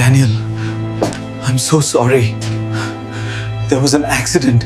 Daniel, I'm so sorry. There was an accident.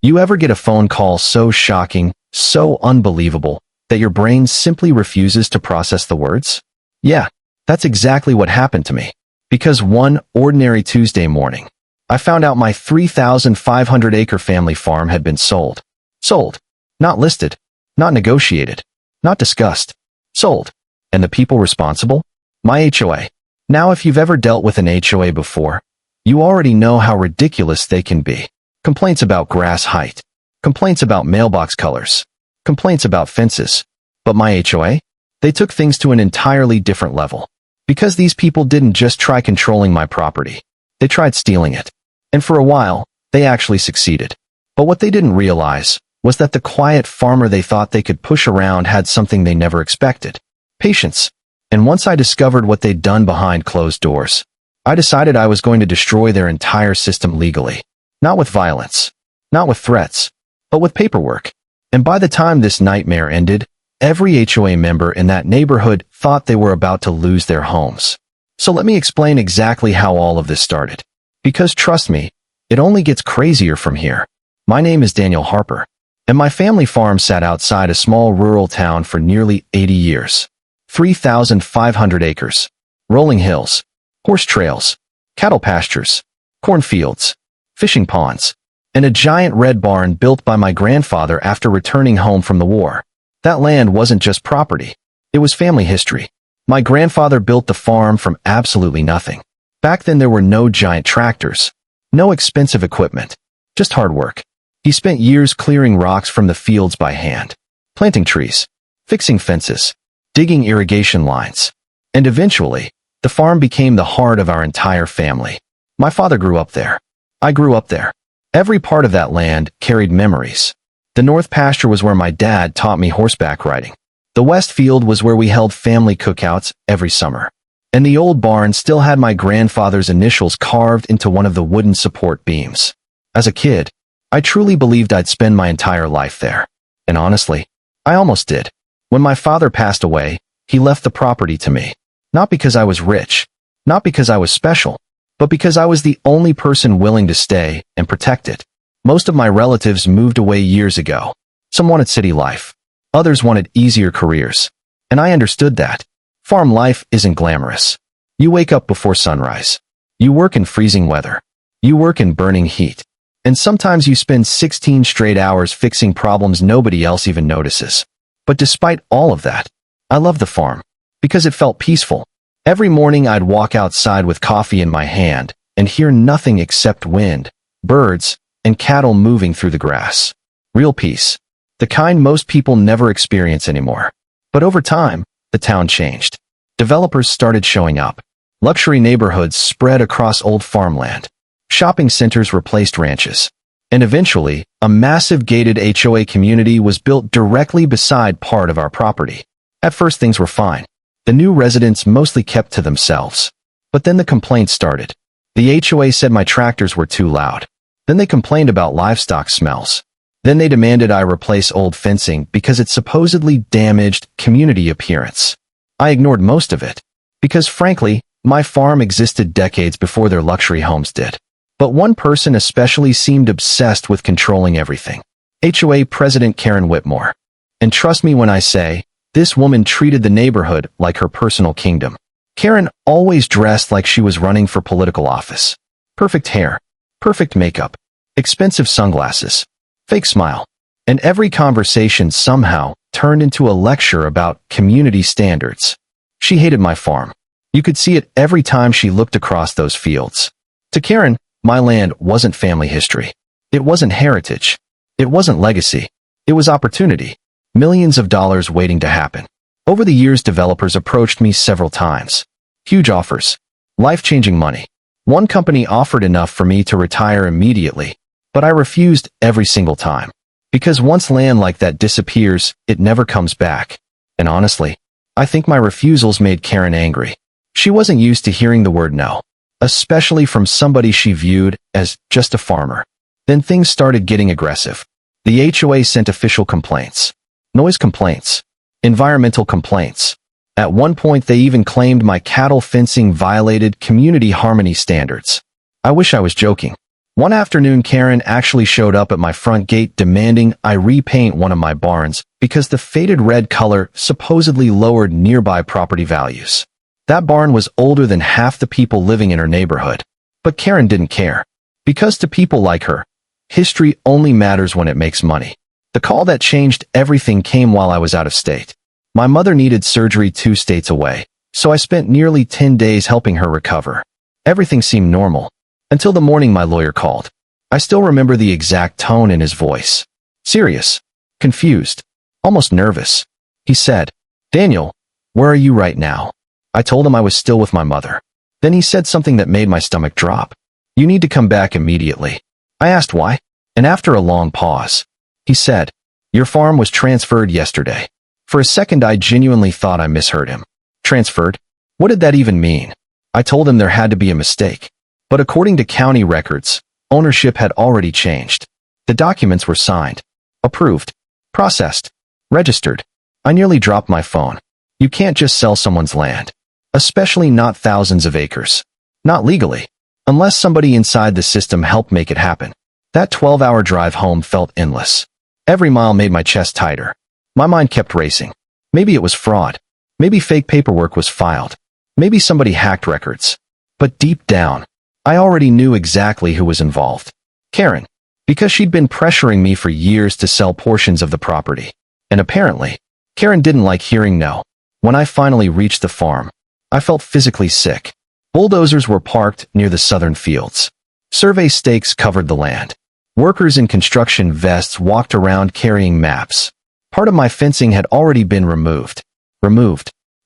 You ever get a phone call so shocking, so unbelievable, that your brain simply refuses to process the words? Yeah, that's exactly what happened to me. Because one ordinary Tuesday morning, I found out my 3,500-acre family farm had been sold. Sold. Not listed. Not negotiated. Not discussed. Sold. And the people responsible? My HOA. Now, if you've ever dealt with an HOA before, you already know how ridiculous they can be. Complaints about grass height. Complaints about mailbox colors. Complaints about fences. But my HOA? They took things to an entirely different level. Because these people didn't just try controlling my property. They tried stealing it. And for a while, they actually succeeded. But what they didn't realize was that the quiet farmer they thought they could push around had something they never expected. Patience. And once I discovered what they'd done behind closed doors, I decided I was going to destroy their entire system legally. Not with violence. Not with threats. But with paperwork. And by the time this nightmare ended, every HOA member in that neighborhood thought they were about to lose their homes. So let me explain exactly how all of this started. Because trust me, it only gets crazier from here. My name is Daniel Harper, and my family farm sat outside a small rural town for nearly 80 years. 3,500 acres, rolling hills, horse trails, cattle pastures, cornfields, fishing ponds, and a giant red barn built by my grandfather after returning home from the war. That land wasn't just property. It was family history. My grandfather built the farm from absolutely nothing. Back then there were no giant tractors, no expensive equipment, just hard work. He spent years clearing rocks from the fields by hand, planting trees, fixing fences, digging irrigation lines. And eventually, the farm became the heart of our entire family. My father grew up there. I grew up there. Every part of that land carried memories. The north pasture was where my dad taught me horseback riding. The west field was where we held family cookouts every summer. And the old barn still had my grandfather's initials carved into one of the wooden support beams. As a kid, I truly believed I'd spend my entire life there. And honestly, I almost did. When my father passed away, he left the property to me. Not because I was rich, not because I was special, but because I was the only person willing to stay and protect it. Most of my relatives moved away years ago. Some wanted city life. Others wanted easier careers. And I understood that. Farm life isn't glamorous. You wake up before sunrise. You work in freezing weather. You work in burning heat. And sometimes you spend 16 straight hours fixing problems nobody else even notices. But despite all of that, I loved the farm. Because it felt peaceful. Every morning I'd walk outside with coffee in my hand and hear nothing except wind, birds, and cattle moving through the grass. Real peace. The kind most people never experience anymore. But over time, the town changed. Developers started showing up. Luxury neighborhoods spread across old farmland. Shopping centers replaced ranches. And eventually, a massive gated HOA community was built directly beside part of our property. At first things were fine. The new residents mostly kept to themselves. But then the complaints started. The HOA said my tractors were too loud. Then they complained about livestock smells. Then they demanded I replace old fencing because it supposedly damaged community appearance. I ignored most of it. Because frankly, my farm existed decades before their luxury homes did. But one person especially seemed obsessed with controlling everything. HOA President Karen Whitmore. And trust me when I say, this woman treated the neighborhood like her personal kingdom. Karen always dressed like she was running for political office. Perfect hair. Perfect makeup. Expensive sunglasses. Fake smile. And every conversation somehow turned into a lecture about community standards. She hated my farm. You could see it every time she looked across those fields. To Karen, my land wasn't family history. It wasn't heritage. It wasn't legacy. It was opportunity. Millions of dollars waiting to happen. Over the years, developers approached me several times. Huge offers. Life-changing money. One company offered enough for me to retire immediately. But I refused every single time. Because once land like that disappears, it never comes back. And honestly, I think my refusals made Karen angry. She wasn't used to hearing the word no. Especially from somebody she viewed as just a farmer. Then things started getting aggressive. The HOA sent official complaints. Noise complaints. Environmental complaints. At one point, they even claimed my cattle fencing violated community harmony standards. I wish I was joking. One afternoon, Karen actually showed up at my front gate demanding I repaint one of my barns because the faded red color supposedly lowered nearby property values. That barn was older than half the people living in her neighborhood. But Karen didn't care. Because to people like her, history only matters when it makes money. The call that changed everything came while I was out of state. My mother needed surgery 2 states away, so I spent nearly 10 days helping her recover. Everything seemed normal, until the morning my lawyer called. I still remember the exact tone in his voice. Serious, confused, almost nervous. He said, "Daniel, where are you right now?" I told him I was still with my mother. Then he said something that made my stomach drop. "You need to come back immediately." I asked why, and after a long pause, he said, "Your farm was transferred yesterday." For a second, I genuinely thought I misheard him. Transferred? What did that even mean? I told him there had to be a mistake. But according to county records, ownership had already changed. The documents were signed, approved, processed, registered. I nearly dropped my phone. You can't just sell someone's land. Especially not thousands of acres. Not legally. Unless somebody inside the system helped make it happen. That 12-hour drive home felt endless. Every mile made my chest tighter. My mind kept racing. Maybe it was fraud. Maybe fake paperwork was filed. Maybe somebody hacked records. But deep down, I already knew exactly who was involved. Karen. Because she'd been pressuring me for years to sell portions of the property. And apparently, Karen didn't like hearing no. When I finally reached the farm, I felt physically sick. Bulldozers were parked near the southern fields. Survey stakes covered the land. Workers in construction vests walked around carrying maps. Part of my fencing had already been removed.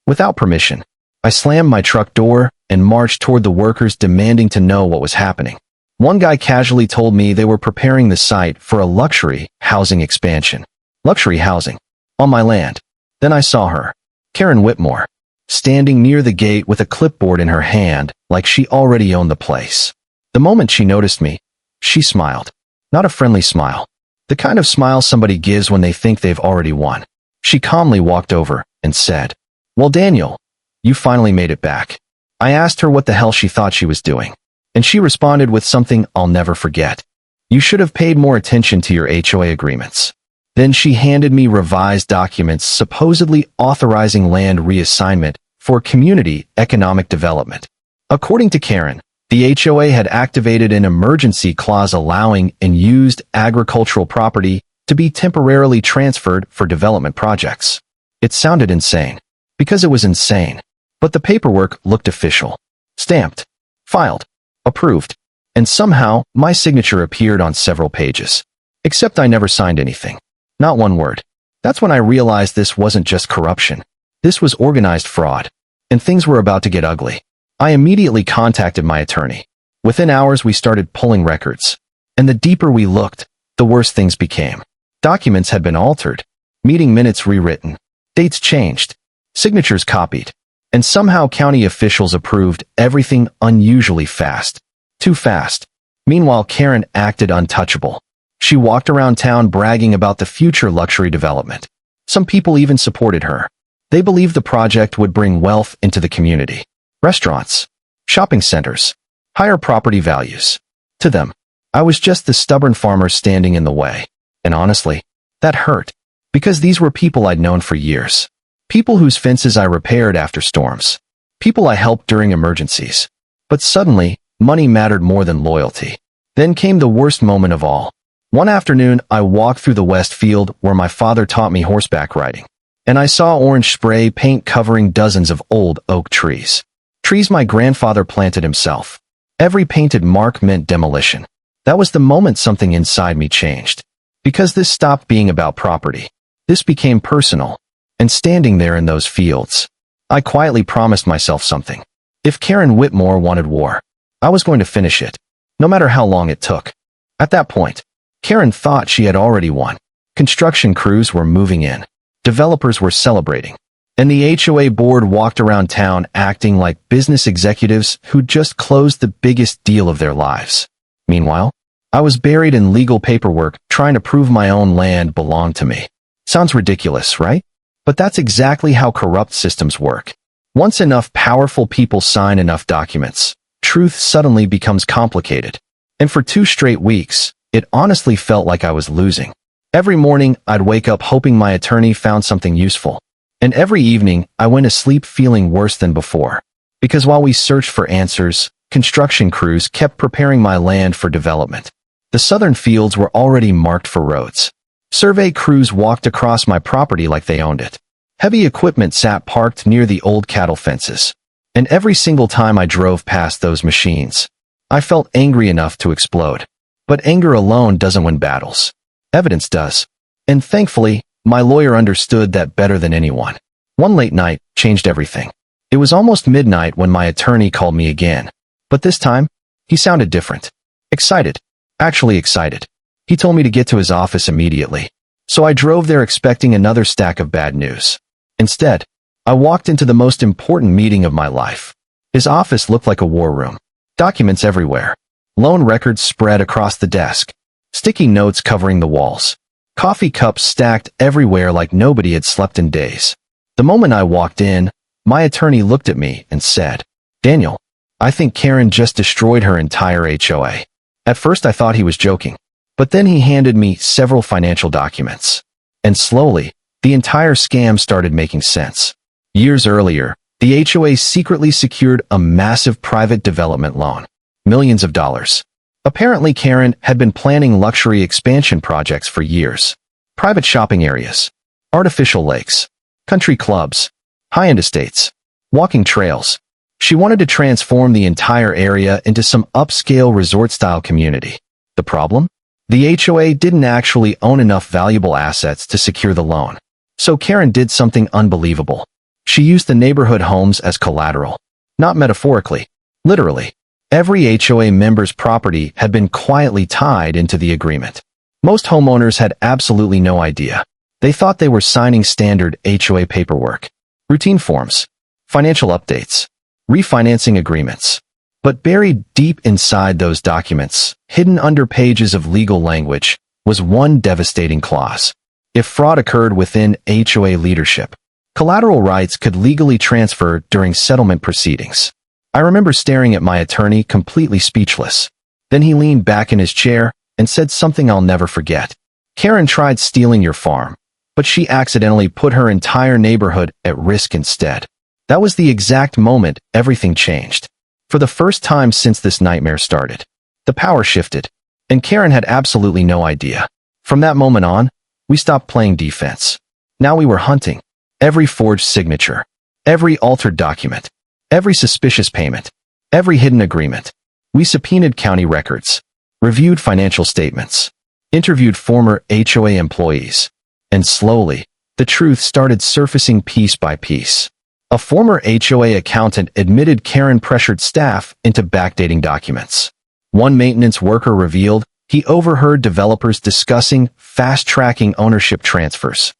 Without permission. I slammed my truck door and marched toward the workers demanding to know what was happening. One guy casually told me they were preparing the site for a luxury housing expansion. Luxury housing. On my land. Then I saw her. Karen Whitmore. Standing near the gate with a clipboard in her hand like she already owned the place. The moment she noticed me, she smiled. Not a friendly smile. The kind of smile somebody gives when they think they've already won. She calmly walked over and said, "Well, Daniel, you finally made it back." I asked her what the hell she thought she was doing, and she responded with something I'll never forget. "You should have paid more attention to your HOA agreements." Then she handed me revised documents supposedly authorizing land reassignment for community economic development. According to Karen, the HOA had activated an emergency clause allowing unused agricultural property to be temporarily transferred for development projects. It sounded insane, because it was insane, but the paperwork looked official. Stamped, filed, approved, and somehow my signature appeared on several pages. Except I never signed anything. Not one word. That's when I realized this wasn't just corruption. This was organized fraud. And things were about to get ugly. I immediately contacted my attorney. Within hours, we started pulling records. And the deeper we looked, the worse things became. Documents had been altered. Meeting minutes rewritten. Dates changed. Signatures copied. And somehow county officials approved everything unusually fast. Too fast. Meanwhile, Karen acted untouchable. She walked around town bragging about the future luxury development. Some people even supported her. They believed the project would bring wealth into the community. Restaurants, shopping centers, higher property values. To them, I was just the stubborn farmer standing in the way. And honestly, that hurt. Because these were people I'd known for years. People whose fences I repaired after storms. People I helped during emergencies. But suddenly, money mattered more than loyalty. Then came the worst moment of all. One afternoon, I walked through the west field where my father taught me horseback riding. And I saw orange spray paint covering dozens of old oak trees. Trees my grandfather planted himself. Every painted mark meant demolition. That was the moment something inside me changed. Because this stopped being about property. This became personal. And standing there in those fields, I quietly promised myself something. If Karen Whitmore wanted war, I was going to finish it, no matter how long it took. At that point, Karen thought she had already won. Construction crews were moving in. Developers were celebrating. And the HOA board walked around town acting like business executives who'd just closed the biggest deal of their lives. Meanwhile, I was buried in legal paperwork trying to prove my own land belonged to me. Sounds ridiculous, right? But that's exactly how corrupt systems work. Once enough powerful people sign enough documents, truth suddenly becomes complicated. And for 2 straight weeks, it honestly felt like I was losing. Every morning, I'd wake up hoping my attorney found something useful. And every evening, I went to sleep feeling worse than before. Because while we searched for answers, construction crews kept preparing my land for development. The southern fields were already marked for roads. Survey crews walked across my property like they owned it. Heavy equipment sat parked near the old cattle fences. And every single time I drove past those machines, I felt angry enough to explode. But anger alone doesn't win battles. Evidence does. And thankfully, my lawyer understood that better than anyone. One late night changed everything. It was almost midnight when my attorney called me again. But this time, he sounded different. Excited. Actually excited. He told me to get to his office immediately. So I drove there expecting another stack of bad news. Instead, I walked into the most important meeting of my life. His office looked like a war room. Documents everywhere. Loan records spread across the desk. Sticky notes covering the walls. Coffee cups stacked everywhere like nobody had slept in days. The moment I walked in, my attorney looked at me and said, "Daniel, I think Karen just destroyed her entire HOA." At first I thought he was joking, but then he handed me several financial documents. And slowly, the entire scam started making sense. Years earlier, the HOA secretly secured a massive private development loan. Millions of dollars. Apparently Karen had been planning luxury expansion projects for years. Private shopping areas, artificial lakes, country clubs, high-end estates, walking trails. She wanted to transform the entire area into some upscale resort-style community. The problem? The HOA didn't actually own enough valuable assets to secure the loan. So Karen did something unbelievable. She used the neighborhood homes as collateral. Not metaphorically, literally. Every HOA member's property had been quietly tied into the agreement. Most homeowners had absolutely no idea. They thought they were signing standard HOA paperwork, routine forms, financial updates, refinancing agreements. But buried deep inside those documents, hidden under pages of legal language, was one devastating clause. If fraud occurred within HOA leadership, collateral rights could legally transfer during settlement proceedings. I remember staring at my attorney completely speechless. Then he leaned back in his chair and said something I'll never forget. "Karen tried stealing your farm, but she accidentally put her entire neighborhood at risk instead." That was the exact moment everything changed. For the first time since this nightmare started, the power shifted, and Karen had absolutely no idea. From that moment on, we stopped playing defense. Now we were hunting. Every forged signature, every altered document, every suspicious payment, every hidden agreement. We subpoenaed county records, reviewed financial statements, interviewed former HOA employees, and slowly, the truth started surfacing piece by piece. A former HOA accountant admitted Karen pressured staff into backdating documents. One maintenance worker revealed he overheard developers discussing fast-tracking ownership transfers.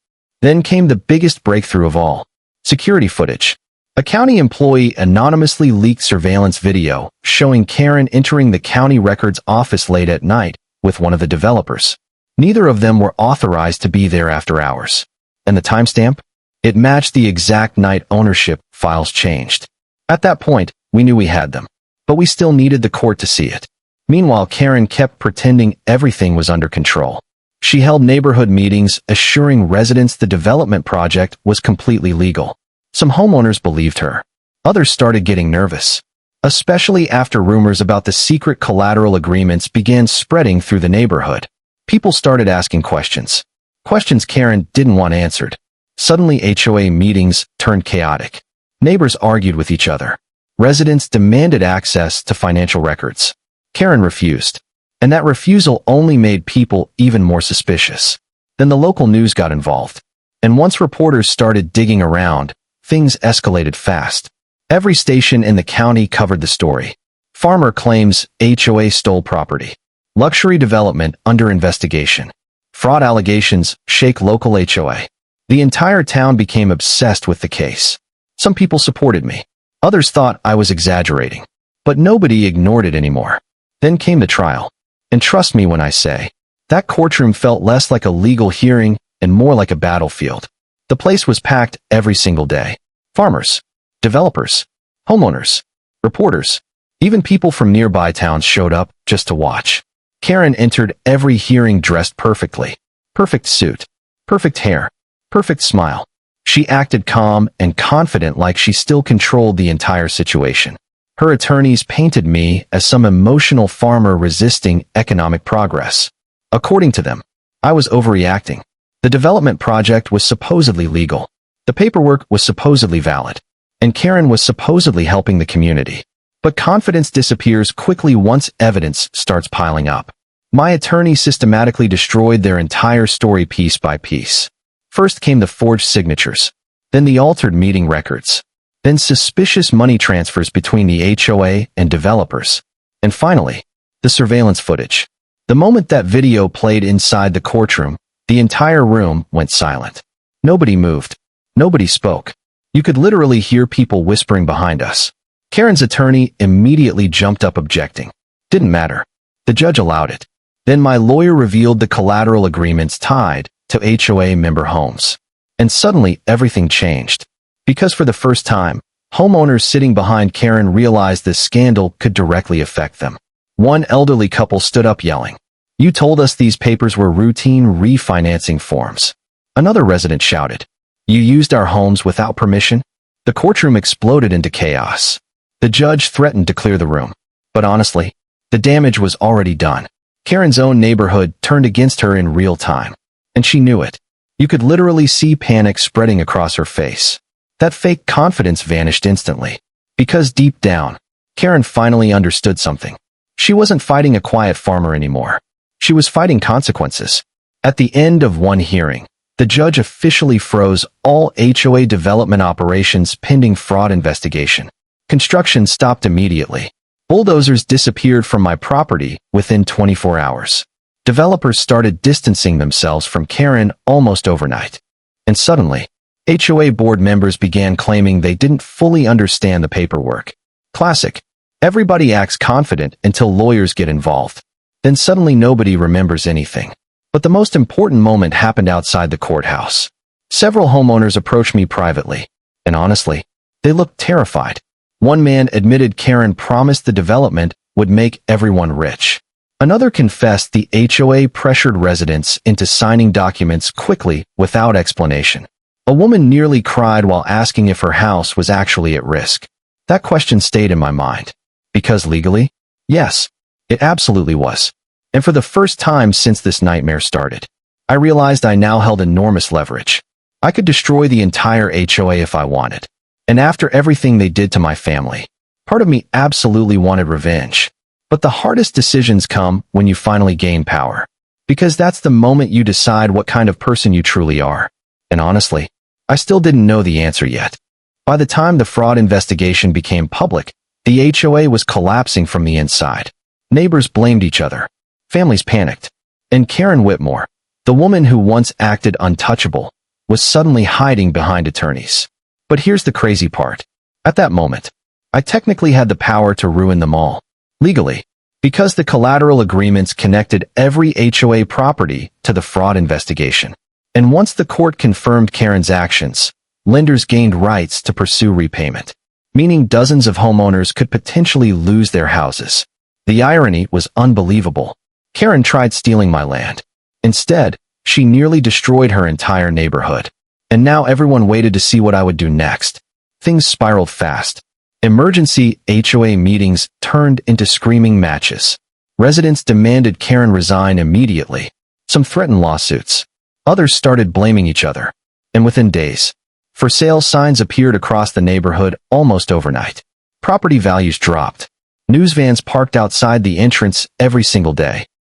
Then came the biggest breakthrough of all: security footage. A county employee anonymously leaked surveillance video showing Karen entering the county records office late at night with one of the developers. Neither of them were authorized to be there after hours. And the timestamp? It matched the exact night ownership files changed. At that point, we knew we had them, but we still needed the court to see it. Meanwhile, Karen kept pretending everything was under control. She held neighborhood meetings assuring residents the development project was completely legal. Some homeowners believed her. Others started getting nervous, especially after rumors about the secret collateral agreements began spreading through the neighborhood. People started asking questions. Questions Karen didn't want answered. Suddenly, HOA meetings turned chaotic. Neighbors argued with each other. Residents demanded access to financial records. Karen refused. And that refusal only made people even more suspicious. Then the local news got involved. And once reporters started digging around, things escalated fast. Every station in the county covered the story. Farmer claims HOA stole property. Luxury development under investigation. Fraud allegations shake local HOA. The entire town became obsessed with the case. Some people supported me. Others thought I was exaggerating. But nobody ignored it anymore. Then came the trial. And trust me when I say, that courtroom felt less like a legal hearing and more like a battlefield. The place was packed every single day. Farmers, developers, homeowners, reporters, even people from nearby towns showed up just to watch. Karen entered every hearing dressed perfectly. Perfect suit, perfect hair, perfect smile. She acted calm and confident like she still controlled the entire situation. Her attorneys painted me as some emotional farmer resisting economic progress. According to them, I was overreacting. The development project was supposedly legal. The paperwork was supposedly valid. And Karen was supposedly helping the community. But confidence disappears quickly once evidence starts piling up. My attorney systematically destroyed their entire story piece by piece. First came the forged signatures, then the altered meeting records, then suspicious money transfers between the HOA and developers, and finally, the surveillance footage. The moment that video played inside the courtroom, the entire room went silent. Nobody moved. Nobody spoke. You could literally hear people whispering behind us. Karen's attorney immediately jumped up objecting. Didn't matter. The judge allowed it. Then my lawyer revealed the collateral agreements tied to HOA member homes. And suddenly everything changed. Because for the first time, homeowners sitting behind Karen realized this scandal could directly affect them. One elderly couple stood up yelling, "You told us these papers were routine refinancing forms." Another resident shouted, "You used our homes without permission?" The courtroom exploded into chaos. The judge threatened to clear the room. But honestly, the damage was already done. Karen's own neighborhood turned against her in real time. And she knew it. You could literally see panic spreading across her face. That fake confidence vanished instantly. Because deep down, Karen finally understood something. She wasn't fighting a quiet farmer anymore. She was fighting consequences. At the end of one hearing, the judge officially froze all HOA development operations pending fraud investigation. Construction stopped immediately. Bulldozers disappeared from my property within 24 hours. Developers started distancing themselves from Karen almost overnight. And suddenly, HOA board members began claiming they didn't fully understand the paperwork. Classic. Everybody acts confident until lawyers get involved. Then suddenly nobody remembers anything. But the most important moment happened outside the courthouse. Several homeowners approached me privately. And honestly, they looked terrified. One man admitted Karen promised the development would make everyone rich. Another confessed the HOA pressured residents into signing documents quickly without explanation. A woman nearly cried while asking if her house was actually at risk. That question stayed in my mind. Because legally? Yes, it absolutely was. And for the first time since this nightmare started, I realized I now held enormous leverage. I could destroy the entire HOA if I wanted. And after everything they did to my family, part of me absolutely wanted revenge. But the hardest decisions come when you finally gain power. Because that's the moment you decide what kind of person you truly are. And honestly, I still didn't know the answer yet. By the time the fraud investigation became public, the HOA was collapsing from the inside. Neighbors blamed each other. Families panicked. And Karen Whitmore, the woman who once acted untouchable, was suddenly hiding behind attorneys. But here's the crazy part. At that moment, I technically had the power to ruin them all. Legally. Because the collateral agreements connected every HOA property to the fraud investigation. And once the court confirmed Karen's actions, lenders gained rights to pursue repayment. Meaning dozens of homeowners could potentially lose their houses. The irony was unbelievable. Karen tried stealing my land. Instead, she nearly destroyed her entire neighborhood. And now everyone waited to see what I would do next. Things spiraled fast. Emergency HOA meetings turned into screaming matches. Residents demanded Karen resign immediately. Some threatened lawsuits. Others started blaming each other. And within days, for sale signs appeared across the neighborhood almost overnight. Property values dropped. News vans parked outside the entrance every single day.